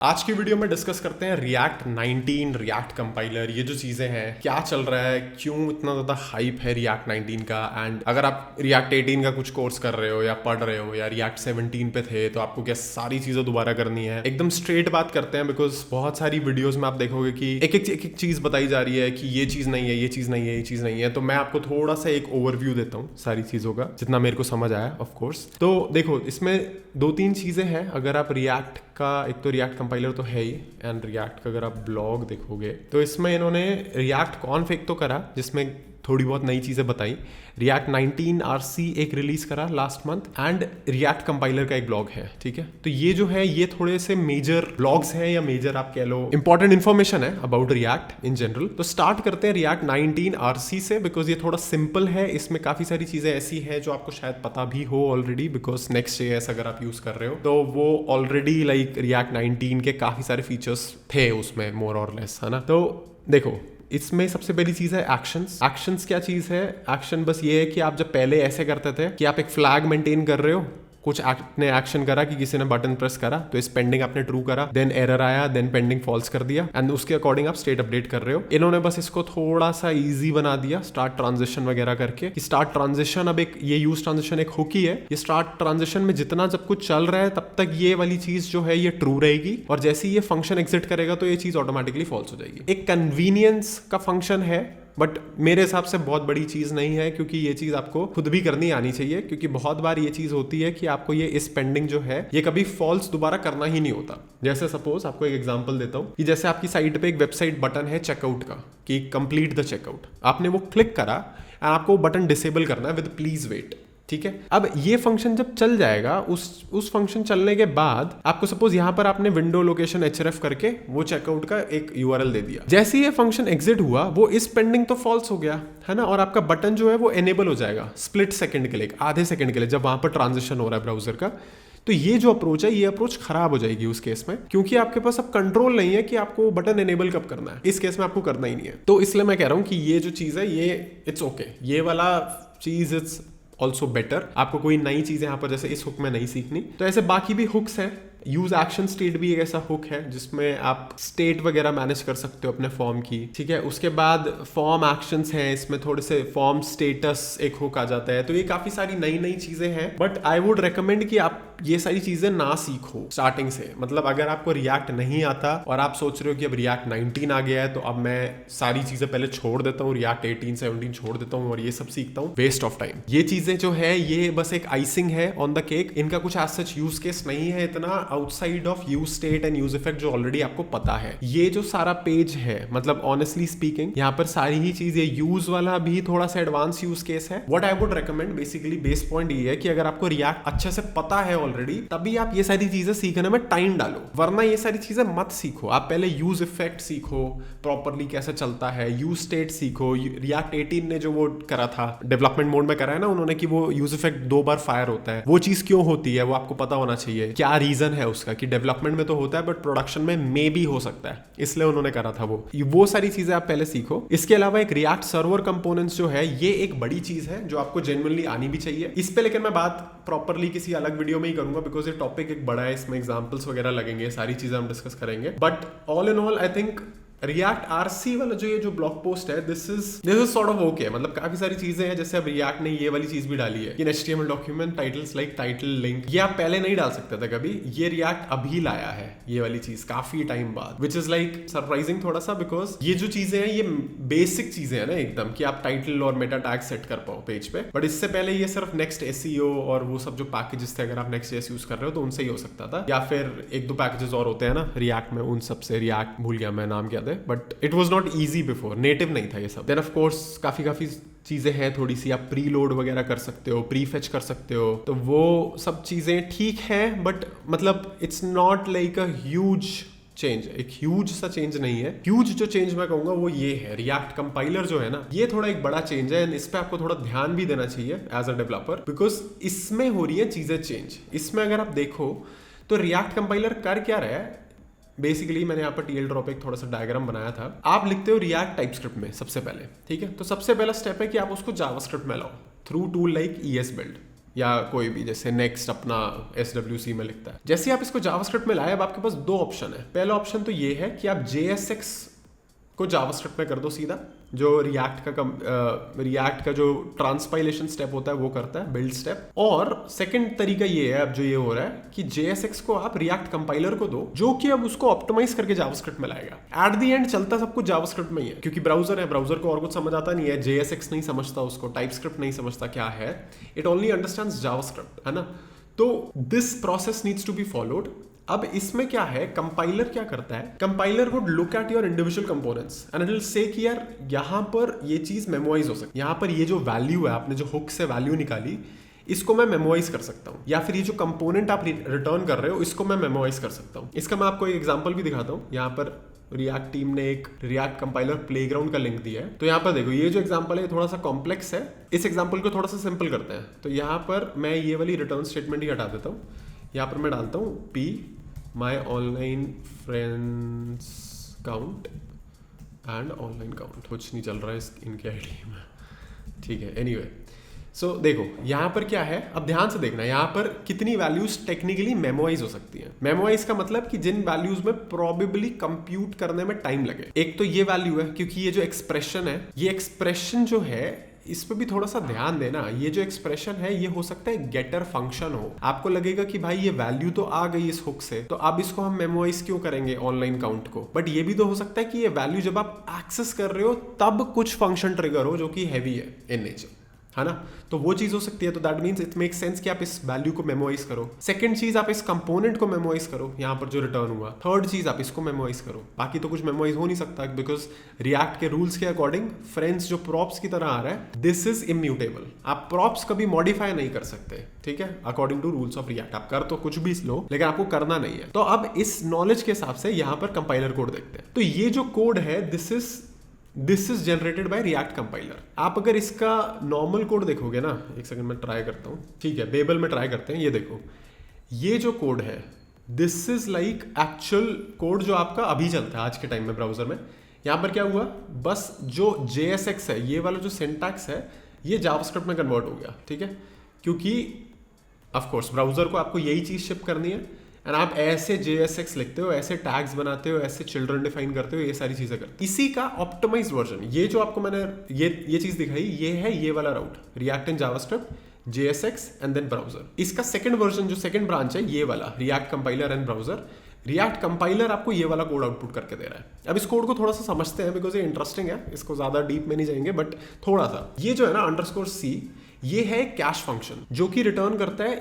आज की वीडियो में डिस्कस करते हैं रिएक्ट 19, रिएक्ट कंपाइलर, ये जो चीज़ें हैं क्या चल रहा है, क्यों इतना ज़्यादा हाइप है रिएक्ट 19 का। एंड अगर आप रिएक्ट 18 का कुछ कोर्स कर रहे हो या पढ़ रहे हो या रिएक्ट 17 पे थे तो आपको क्या सारी चीज़ें दोबारा करनी है। एकदम स्ट्रेट बात करते हैं बिकॉज बहुत सारी वीडियोज़ में आप देखोगे कि एक एक चीज़ बताई जा रही है कि ये चीज़ नहीं है, ये चीज़ नहीं है, ये चीज़ नहीं है। तो मैं आपको थोड़ा सा एक ओवरव्यू देता हूँ सारी चीज़ों का, जितना मेरे को समझ आया ऑफ कोर्स। तो देखो, इसमें दो तीन चीज़ें हैं। अगर आप रिएक्ट का, एक तो रिएक्ट कंपाइलर तो है ही, एंड रिएक्ट का अगर आप ब्लॉग देखोगे तो इसमें इन्होंने रिएक्ट कॉन्फ़िग तो करा जिसमें थोड़ी बहुत नई चीज़ें बताई। रिएक्ट 19 RC एक रिलीज करा last month, and react compiler का एक ब्लॉग है। ठीक है, तो ये जो है ये थोड़े से मेजर ब्लॉग्स हैं, या मेजर आप कह लो इंपॉर्टेंट इन्फॉर्मेशन है अबाउट रिएक्ट इन जनरल। तो स्टार्ट करते हैं रिएक्ट 19 RC से, बिकॉज ये थोड़ा सिंपल है। इसमें काफ़ी सारी चीज़ें ऐसी है जो आपको शायद पता भी हो ऑलरेडी, बिकॉज Next.js अगर आप यूज़ कर रहे हो तो वो ऑलरेडी लाइक रिएक्ट 19 के काफ़ी सारे फीचर्स थे उसमें, मोर और लेस, है ना। तो देखो, इसमें सबसे पहली चीज है एक्शंस। एक्शंस क्या चीज है? एक्शन बस ये है कि आप जब पहले ऐसे करते थे कि आप एक फ्लैग मेंटेन कर रहे हो, कुछ आपने एक्शन करा कि किसी ने बटन प्रेस करा तो इस पेंडिंग आपने ट्रू करा, देन एरर आया, देन पेंडिंग फॉल्स कर दिया, एंड उसके अकॉर्डिंग आप स्टेट अपडेट कर रहे हो। इन्होंने बस इसको थोड़ा सा इजी बना दिया स्टार्ट ट्रांजिशन वगैरह करके, कि स्टार्ट ट्रांजिशन अब एक ये यूज ट्रांजिशन एक हुक ही है। ये स्टार्ट ट्रांजिशन में जितना जब कुछ चल रहा है तब तक ये वाली चीज जो है ये ट्रू रहेगी, और जैसे ही ये फंक्शन एग्जिट करेगा तो ये चीज ऑटोमेटिकली फॉल्स हो जाएगी। एक कन्वीनियंस का फंक्शन है, बट मेरे हिसाब से बहुत बड़ी चीज नहीं है, क्योंकि ये चीज आपको खुद भी करनी आनी चाहिए। क्योंकि बहुत बार ये चीज होती है कि आपको ये इस पेंडिंग जो है ये कभी फॉल्स दोबारा करना ही नहीं होता। जैसे सपोज आपको एक एग्जांपल देता हूं कि जैसे आपकी साइट पे एक वेबसाइट बटन है चेकआउट का कि कंप्लीट द चेकआउट, आपने वो क्लिक करा एंड आपको बटन डिसेबल करना है विद प्लीज वेट। ठीक है, अब ये फंक्शन जब चल जाएगा, उस फंक्शन चलने के बाद आपको सपोज यहां पर आपने विंडो लोकेशन href करके वो चेकआउट का एक URL दे दिया। जैसे ही ये फंक्शन एग्जिट हुआ वो इस पेंडिंग तो फॉल्स हो गया, है ना, और आपका बटन जो है वो एनेबल हो जाएगा स्प्लिट सेकंड के लिए, आधे सेकंड के लिए, जब वहां पर ट्रांजिशन हो रहा है ब्राउजर का। तो ये जो अप्रोच है, ये अप्रोच खराब हो जाएगी उस केस में, क्योंकि आपके पास अब कंट्रोल नहीं है कि आपको बटन एनेबल कब करना है। इस केस में आपको करना ही नहीं है। तो इसलिए मैं कह रहा हूं कि ये जो चीज है ये इट्स ओके, ये वाला चीज इट्स ऑल्सो बेटर। आपको कोई नई चीज यहाँ पर जैसे इस हुक में नहीं सीखनी, तो ऐसे बाकी भी हुक्स हैं। यूज एक्शन स्टेट भी एक ऐसा हुक है जिसमें आप स्टेट वगैरह मैनेज कर सकते हो अपने फॉर्म की। ठीक है, उसके बाद फॉर्म एक्शंस हैं, इसमें थोड़े से फॉर्म स्टेटस एक हुक आ जाता है। तो ये काफी सारी नई नई चीजें हैं, बट आई वुड रेकमेंड कि आप ये सारी चीजें ना सीखो स्टार्टिंग से। मतलब अगर आपको रिएक्ट नहीं आता और आप सोच रहे हो कि अब रिएक्ट 19 आ गया है तो अब मैं सारी चीजें पहले छोड़ देता हूँ, रिएक्ट 18 17 छोड़ देता हूँ और ये सब सीखता हूँ, वेस्ट ऑफ टाइम। ये चीजें जो है ये बस एक आइसिंग है ऑन द केक। इनका कुछ एज सच यूज केस नहीं है इतना outside of use state and use effect जो ऑलरेडी आपको पता है। ये जो सारा पेज है, मतलब ऑनेस्टली स्पीकिंग यहाँ पर सारी ही चीज, ये यूज वाला भी थोड़ा सा एडवांस यूज केस है। What I would recommend, basically base point ये है कि अगर आपको रिएक्ट अच्छे से पता है ऑलरेडी, तभी आप ये सारी चीजें सीखने में टाइम डालो, वरना ये सारी चीजें मत सीखो। आप पहले यूज इफेक्ट सीखो प्रॉपरली कैसे चलता है, यूज स्टेट सीखो। रिएक्ट 18 ने जो वो करा था डेवलपमेंट मोड में करा है ना उन्होंने, कि वो यूज इफेक्ट 2 बार फायर होता है, वो चीज क्यों होती है वो आपको पता होना चाहिए, क्या रीजन है उसका, कि डेवलपमेंट में तो होता है बट प्रोडक्शन में मे भी हो सकता है, इसलिए उन्होंने करा था वो सारी चीजें आप पहले सीखो। इसके अलावा एक रिएक्ट सर्वर कंपोनेंट्स जो है ये एक बड़ी चीज है जो आपको जेन्युइनली आनी भी चाहिए। इस पे लेकिन मैं बात प्रॉपरली किसी अलग वीडियो में ही करूंगा, बिकॉज ये टॉपिक एक बड़ा है, इसमें एग्जांपल्स वगैरह लगेंगे, सारी चीजें हम डिस्कस करेंगे। But all in all I think react RC वाला जो ये जो ब्लॉग पोस्ट है this is sort of okay. मतलब काफी सारी चीजें हैं, जैसे अब रिएक्ट ने ये वाली चीज भी डाली है कि HTML document titles like title link, ये आप पहले नहीं डाल सकते थे कभी, ये रिएक्ट अभी लाया है ये वाली चीज काफी टाइम बाद, विच इज लाइक सरप्राइजिंग थोड़ा सा, बिकॉज ये जो चीजें हैं ये बेसिक चीजें हैं ना एकदम, कि आप टाइटल और मेटा टैग सेट कर पाओ पेज पे। बट इससे पहले ये सिर्फ नेक्स्ट SEO और वो सब जो पैकेजेस थे, अगर आप Next.js यूज कर रहे हो तो उनसे ही हो सकता था, या फिर एक दो पैकेजेस और होते हैं ना रिएक्ट में, उन सब से, रिएक्ट भूल गया मैं नाम क्या था, but it was not easy before, native नहीं था ये सब। देन ऑफ कोर्स काफी चीजें हैं थोड़ी सी, आप प्री लोड वगैरह कर सकते हो, प्री फेच कर सकते हो, तो वो सब चीजें ठीक है, बट मतलब it's not like a huge change, एक ह्यूज सा चेंज नहीं है। ह्यूज जो चेंज मैं कहूंगा वो ये है, रिएक्ट कंपाइलर जो है ना, ये थोड़ा एक बड़ा चेंज है, इस पे आपको थोड़ा ध्यान भी देना चाहिए एज अ डेवलपर, बिकॉज इसमें हो रही है चीजें चेंज। इसमें अगर आप देखो तो रिएक्ट कंपाइलर कर क्या रहा है, बेसिकली मैंने यहाँ पर TL ड्रॉप एक थोड़ा सा डायग्राम बनाया था। आप लिखते हो रिएक्ट टाइपस्क्रिप्ट में सबसे पहले, ठीक है, तो सबसे पहला स्टेप है कि आप उसको जावास्क्रिप्ट में लाओ थ्रू टूल लाइक ESBuild। या कोई भी, जैसे नेक्स्ट अपना SWC में लिखता है। जैसे आप इसको जावास्क्रिप्ट में लाए, अब आपके पास दो ऑप्शन है। पहला ऑप्शन तो ये है कि आप JSX को जावास्क्रिप्ट में कर दो सीधा, जो रिएक्ट का जो ट्रांसपाइलेशन स्टेप होता है वो करता है, बिल्ड स्टेप। और सेकंड तरीका ये है अब जो ये हो रहा है कि JSX को आप रिएक्ट कंपाइलर को दो, जो कि अब उसको ऑप्टिमाइज करके जावास्क्रिप्ट में लाएगा। एट द एंड चलता सब कुछ जावास्क्रिप्ट में ही है, क्योंकि ब्राउजर है, ब्राउजर को और कुछ समझ आता नहीं है, JSX नहीं समझता उसको, टाइपस्क्रिप्ट नहीं समझता क्या है, इट ओनली अंडरस्टैंड्स जावास्क्रिप्ट, है ना। तो this process needs to be followed. अब इसमें क्या है, कंपाइलर क्या करता है, compiler would look at your individual components and it will say कि यार यहाँ पर ये चीज मेमोराइज हो सकती है, यहाँ पर ये जो वैल्यू है, आपने जो हुक से वैल्यू निकाली, इसको मैं मेमोराइज कर सकता हूँ, या फिर ये जो कंपोनेंट आप रिटर्न कर रहे हो इसको मैं मेमोराइज कर सकता हूँ। इसका मैं आपको एक एग्जांपल भी दिखाता हूँ। यहाँ पर रिएक्ट टीम ने एक रिएक्ट कंपाइलर प्लेग्राउंड का लिंक दिया है। तो यहाँ पर देखो, ये जो एग्जांपल है थोड़ा सा कॉम्प्लेक्स है, इस एग्जांपल को थोड़ा सा सिंपल करते हैं। तो यहाँ पर मैं ये वाली रिटर्न स्टेटमेंट ही हटा देता हूँ। यहाँ पर मैं डालता हूँ P my online friends count and online count। कुछ नहीं चल रहा है इनके आईडी में, ठीक है। एनीवे, सो देखो यहाँ पर क्या है, अब ध्यान से देखना, यहाँ पर कितनी वैल्यूज टेक्निकली मेमोराइज हो सकती हैं। मेमोराइज का मतलब कि जिन वैल्यूज में प्रोबेबली कंप्यूट करने में टाइम लगे। एक तो ये वैल्यू है, क्योंकि ये जो एक्सप्रेशन है, ये एक्सप्रेशन जो है इस पे भी थोड़ा सा ध्यान देना। ये जो एक्सप्रेशन है ये हो सकता है गेटर फंक्शन हो। आपको लगेगा कि भाई ये वैल्यू तो आ गई इस हुक से, तो अब इसको हम मेमोराइज क्यों करेंगे ऑनलाइन काउंट को। बट ये भी तो हो सकता है कि ये वैल्यू जब आप एक्सेस कर रहे हो तब कुछ फंक्शन ट्रिगर हो जो कि हैवी है इन नेचर, है ना। तो वो चीज हो सकती है। तो that means it make sense कि आप इस वैल्यू को मेमोराइज करो। सेकंड चीज, आप इस कंपोनेंट को मेमोराइज करो, यहाँ पर जो रिटर्न हुआ। थर्ड चीज, आप इसको मेमोराइज करो। बाकी तो कुछ मेमोराइज हो नहीं सकता, बिकॉज रिएक्ट के रूल्स के अकॉर्डिंग फ्रेंड्स जो प्रॉप्स की तरह आ रहा है, दिस इज इम्यूटेबल। आप प्रॉप्स कभी मॉडिफाई नहीं कर सकते, ठीक है, according to rules of React. आप कर तो कुछ भी लो, लेकिन आपको करना नहीं है। तो अब इस नॉलेज के हिसाब से यहाँ पर कंपाइलर कोड देखते हैं। तो ये जो कोड है, this is generated by react compiler. आप अगर इसका नॉर्मल कोड देखोगे ना, एक सेकंड में ट्राई करता हूँ, ठीक है, बेबल में ट्राई करते हैं। ये देखो, ये जो कोड है, this is like actual code जो आपका अभी चलता है आज के टाइम में ब्राउजर में। यहाँ पर क्या हुआ, बस जो JSX है, ये वाला जो सिंटैक्स है, ये जावास्क्रिप्ट में कन्वर्ट हो गया, ठीक है, क्योंकि ऑफ कोर्स ब्राउजर को आपको यही चीज शिप करनी है। एंड आप ऐसे JSX लिखते हो, ऐसे टैग्स बनाते हो, ऐसे चिल्ड्रन डिफाइन करते हो, ये सारी चीजें करते हो। इसी का ऑप्टिमाइज्ड वर्जन, ये जो आपको मैंने ये चीज दिखाई, ये है ये वाला route, React in JavaScript JSX and then browser. इसका सेकंड वर्जन, जो सेकंड ब्रांच है, ये वाला React compiler and browser. React compiler आपको ये वाला कोड आउटपुट करके दे रहा है। अब इस कोड को थोड़ा सा समझते हैं, बिकॉज ये इंटरेस्टिंग है, इसको ज्यादा डीप में नहीं जाएंगे, बट थोड़ा सा। ये जो है ना _C, ये है कैश फंक्शन, जो कि रिटर्न करता है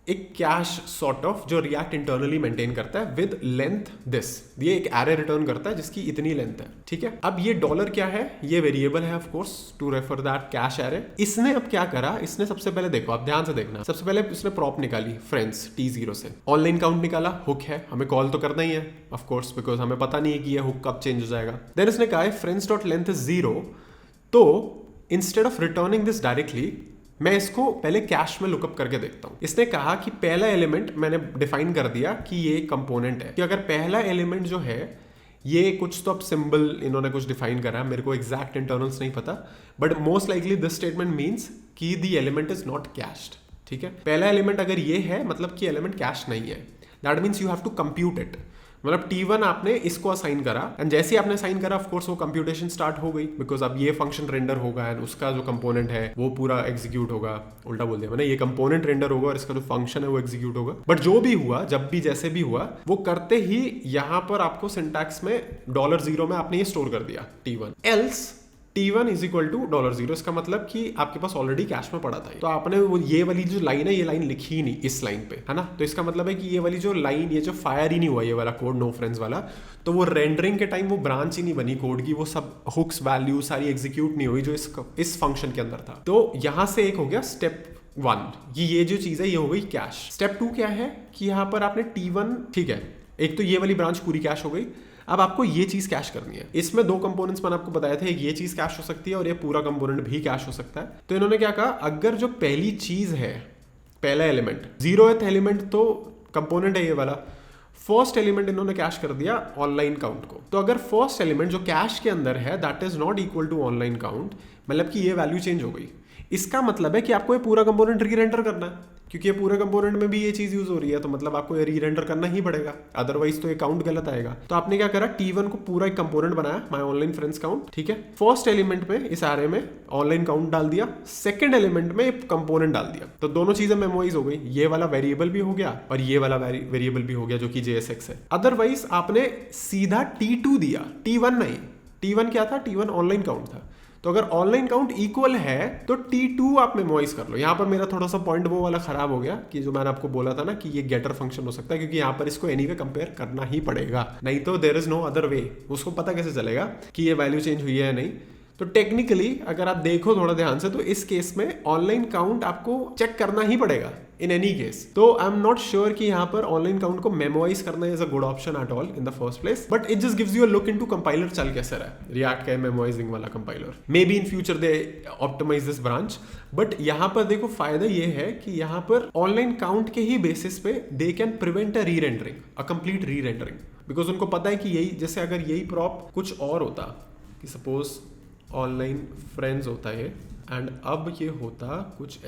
एक कैश सॉर्ट ऑफ, जो रिएक्ट इंटरनली मेंटेन करता है विद लेंथ दिस। ये एक एरे रिटर्न करता है जिसकी इतनी लेंथ है, ठीक है। अब ये डॉलर क्या है, ये वेरिएबल है of course to refer that cache array. इसने अब क्या करा, इसने सबसे पहले देखो, आप ध्यान से देखना, सबसे पहले इसने प्रॉप निकाली फ्रेंड्स T0 से, ऑनलाइन काउंट निकाला, हुक है, हमें कॉल तो करना ही है ऑफ कोर्स, बिकॉज हमें पता नहीं है कि ये हुक कब चेंज हो जाएगा। देन इसने कहा है फ्रेंड्स डॉट लेंथ इज 0, तो instead of returning this directly, मैं इसको पहले कैश में लुकअप करके देखता हूं। इसने कहा कि पहला एलिमेंट मैंने डिफाइन कर दिया कि ये कंपोनेंट है, कि अगर पहला एलिमेंट जो है ये कुछ, तो अब सिंबल इन्होंने कुछ डिफाइन करा, मेरे को एग्जैक्ट इंटरनल्स नहीं पता, but most likely this statement means कि the element is not cached, ठीक है। पहला एलिमेंट अगर ये है, मतलब कि एलिमेंट कैश नहीं है, that means you have to compute it. मतलब T1 आपने इसको असाइन करा, एंड जैसे ही आपने असाइन करा, ऑफ कोर्स वो कंप्यूटेशन स्टार्ट हो गई, बिकॉज अब ये फंक्शन रेंडर होगा एंड उसका जो कंपोनेंट है वो पूरा एग्जीक्यूट होगा। उल्टा बोल दिया मैंने, ये कंपोनेंट रेंडर होगा और इसका जो फंक्शन है वो एग्जीक्यूट होगा। बट जो भी हुआ, जब भी जैसे भी हुआ, वो करते ही यहाँ पर आपको सिंटैक्स में $0 में आपने ये स्टोर कर दिया T1। Else T1 is equal to $0, इसका मतलब कि आपके पास ऑलरेडी कैश में पड़ा था, तो आपने वो ये वाली जो लाइन है, ये लाइन लिखी ही नहीं इस लाइन पे, है ना। तो इसका मतलब है कि ये वाली जो लाइन, ये जो फायर ही नहीं हुआ, ये वाला कोड नो फ्रेंड्स वाला, तो वो रेंडरिंग के टाइम वो ब्रांच ही नहीं बनी कोड की, वो सब हुक्स वैल्यू सारी एग्जीक्यूट नहीं हुई जो इस फंक्शन के अंदर था। तो यहां से एक हो गया स्टेप 1, ये जो चीज है ये हो गई कैश। स्टेप 2 क्या है कि यहाँ पर आपने T1, ठीक है, एक तो ये वाली ब्रांच पूरी कैश हो गई। अब आपको ये चीज कैश करनी है। इसमें 2 कंपोनेंट्स मैंने आपको बताए थे, ये चीज कैश हो सकती है और ये पूरा कंपोनेंट भी कैश हो सकता है। तो इन्होंने क्या कहा, अगर जो पहली चीज है, पहला एलिमेंट 0th एलिमेंट तो कंपोनेंट है ये वाला, फर्स्ट एलिमेंट इन्होंने कैश कर दिया ऑनलाइन काउंट को। तो अगर फर्स्ट एलिमेंट जो कैश के अंदर है that is not equal to online count, मतलब कि ये वैल्यू चेंज हो गई। इसका मतलब है कि आपको ये पूरा कंपोनेंट री रेंडर करना है, क्योंकि ये पूरे कंपोनेंट में भी ये चीज यूज हो रही है, तो मतलब आपको ये री रेंडर करना ही पड़ेगा, अदरवाइज तो ये काउंट गलत आएगा। तो आपने क्या करा, T1 को पूरा एक कंपोनेंट बनाया, माय ऑनलाइन फ्रेंड्स काउंट, ठीक है। फर्स्ट एलिमेंट में इस एरे में ऑनलाइन काउंट डाल दिया, सेकंड एलिमेंट में कंपोनेंट डाल दिया, तो दोनों चीजें मेमोराइज हो गई। ये वाला वेरिएबल भी हो गया और ये वाला वेरिएबल भी हो गया जो कि JSX है। अदरवाइज आपने सीधा T2 दिया, T1 नहीं। T1 क्या था, T1 ऑनलाइन काउंट था। तो अगर ऑनलाइन काउंट इक्वल है तो T2 आप मेमोराइज कर लो। यहाँ पर मेरा थोड़ा सा पॉइंट वो वाला खराब हो गया कि जो मैंने आपको बोला था ना कि ये गेटर फंक्शन हो सकता है, क्योंकि यहाँ पर इसको एनीवे कंपेयर करना ही पड़ेगा, नहीं तो there is no other way. उसको पता कैसे चलेगा कि ये वैल्यू चेंज हुई है या नहीं। तो टेक्निकली अगर आप देखो थोड़ा ध्यान से, तो इस केस में ऑनलाइन काउंट आपको चेक करना ही पड़ेगा इन एनी केस। तो आई एम नॉट श्योर कि यहाँ पर ऑनलाइन काउंट को मेमोराइज करना is a good option at all in the first place, but it just gives you a look into compiler चल कैसे रहा है रिएक्ट का मेमोराइजिंग वाला compiler. Maybe in future they optimise this branch, but यहाँ पर देखो फायदा ये है कि यहाँ पर ऑनलाइन काउंट के ही बेसिस पे दे कैन प्रिवेंट अ री रेंडरिंग, अ कंप्लीट री रेंडरिंग, बिकॉज उनको पता है कि यही, जैसे अगर यही प्रॉप कुछ और होता कि सपोज ऑनलाइन फ्रेंड्स होता है एंड अब ये होता कुछ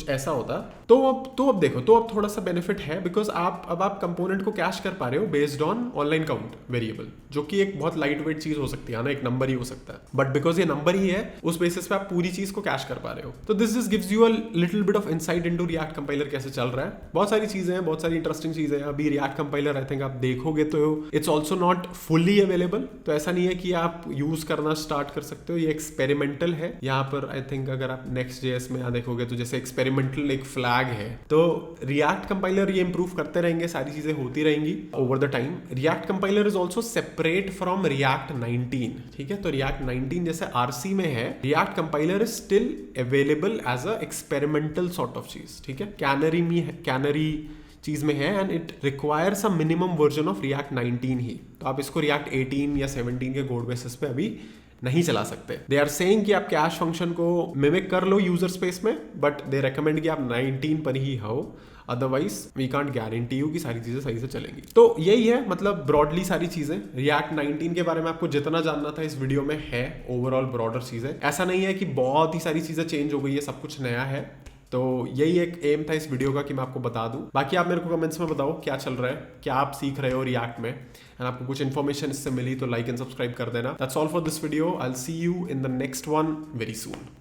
ऐसा होता, तो अब देखो, तो अब थोड़ा सा बेनिफिट है, बिकॉज आप कंपोनेंट को कैश कर पा रहे हो based on online count variable, जो कि एक बहुत लाइट वेट चीज हो सकती है ना, एक नंबर ही हो सकता है, बट बिकॉज ये नंबर ही है उस बेसिस पे आप पूरी चीज को कैश कर पा रहे हो। तो this just gives you a little bit of insight into react compiler कैसे चल रहा है। बहुत सारी चीजें हैं, बहुत सारी इंटरेस्टिंग चीजें हैं। अभी रिएक्ट कंपाइलर आई थिंक आप देखोगे तो it's also not fully available, तो ऐसा नहीं है कि आप यूज करना स्टार्ट कर सकते हो, ये एक्सपेरिमेंटल है। यहाँ पर आई थिंक अगर आप Next.js में देखोगे तो जैसे एक्सपेरिमेंटल एक फ्लैग है, तो रिएक्ट कंपाइलर ये इंप्रूव करते रहेंगे, सारी चीजें होती रहेंगी over the time. React compiler is also separate from react 19, ठीक है। तो रिएक्ट 19 जैसे RC में है, React compiler is still available as a experimental sort of चीज, ठीक है। कैनरी चीज में है and it requires a minimum version of React 19 ही। तो आप इसको रिएक्ट 18 या 17 के कोड बेसिस पे अभी नहीं चला सकते। दे आर सेइंग कि आप कैश फंक्शन को मिमिक कर लो यूजर स्पेस में, बट दे रेकमेंड कि आप 19 पर ही हो, otherwise we can't guarantee you कि सारी चीजें सही से चलेंगी। तो यही है मतलब ब्रॉडली सारी चीजें। रिएक्ट 19 के बारे में आपको जितना जानना था इस वीडियो में है, ओवरऑल ब्रॉडर चीजें। ऐसा नहीं है कि बहुत ही सारी चीजें चेंज हो गई है, सब कुछ नया है। तो यही एक एम था इस वीडियो का कि मैं आपको बता दूं। बाकी आप मेरे को कमेंट्स में बताओ क्या चल रहा है, क्या आप सीख रहे हो रिएक्ट में, एंड आपको कुछ इन्फॉर्मेशन इससे मिली तो लाइक एंड सब्सक्राइब कर देना। That's all for this video. I will see you in the next one very soon.